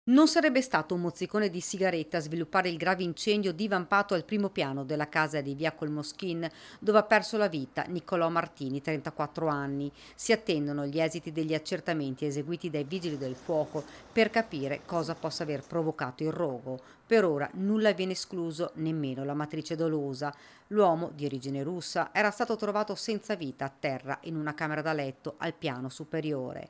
Non sarebbe stato un mozzicone di sigaretta a sviluppare il grave incendio divampato al primo piano della casa di via Colmoschin, dove ha perso la vita Niccolò Martini, 34 anni. Si attendono gli esiti degli accertamenti eseguiti dai vigili del fuoco per capire cosa possa aver provocato il rogo. Per ora nulla viene escluso, nemmeno la matrice dolosa. L'uomo, di origine russa, era stato trovato senza vita a terra in una camera da letto al piano superiore.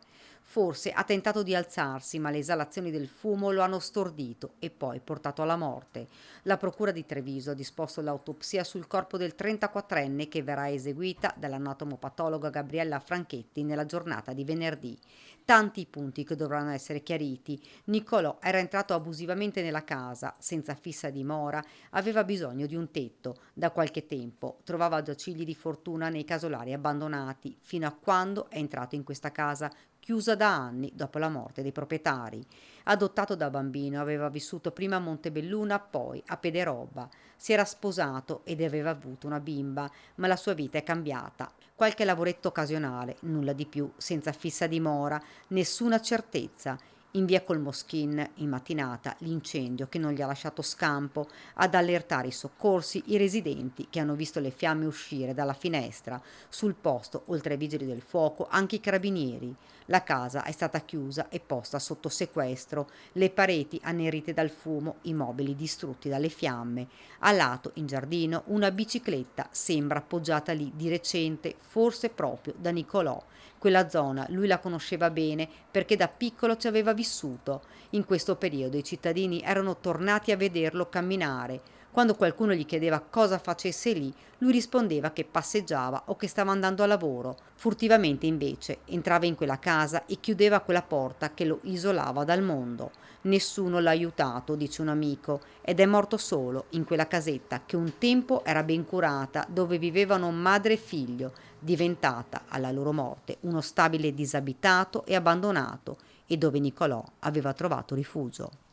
Forse ha tentato di alzarsi, ma le esalazioni del fumo lo hanno stordito e poi portato alla morte. La Procura di Treviso ha disposto l'autopsia sul corpo del 34enne che verrà eseguita dall'anatomopatologa Gabriella Franchetti nella giornata di venerdì. Tanti punti che dovranno essere chiariti. Niccolò era entrato abusivamente nella casa, senza fissa dimora, aveva bisogno di un tetto. Da qualche tempo trovava giacigli di fortuna nei casolari abbandonati, fino a quando è entrato in questa casa chiusa da anni dopo la morte dei proprietari. Adottato da bambino, aveva vissuto prima a Montebelluna, poi a Pederobba. Si era sposato ed aveva avuto una bimba, ma la sua vita è cambiata. Qualche lavoretto occasionale, nulla di più, senza fissa dimora, nessuna certezza. In via Colmoschin, in mattinata, l'incendio che non gli ha lasciato scampo ad allertare i soccorsi, i residenti che hanno visto le fiamme uscire dalla finestra. Sul posto, oltre ai vigili del fuoco, anche i carabinieri. La casa è stata chiusa e posta sotto sequestro, le pareti annerite dal fumo, i mobili distrutti dalle fiamme. A lato, in giardino, una bicicletta sembra appoggiata lì di recente, forse proprio da Niccolò. Quella zona lui la conosceva bene perché da piccolo ci aveva vissuto. In questo periodo i cittadini erano tornati a vederlo camminare. Quando qualcuno gli chiedeva cosa facesse lì, lui rispondeva che passeggiava o che stava andando a lavoro. Furtivamente invece entrava in quella casa e chiudeva quella porta che lo isolava dal mondo. Nessuno l'ha aiutato, dice un amico, ed è morto solo in quella casetta che un tempo era ben curata, dove vivevano madre e figlio, diventata alla loro morte uno stabile disabitato e abbandonato, e dove Niccolò aveva trovato rifugio.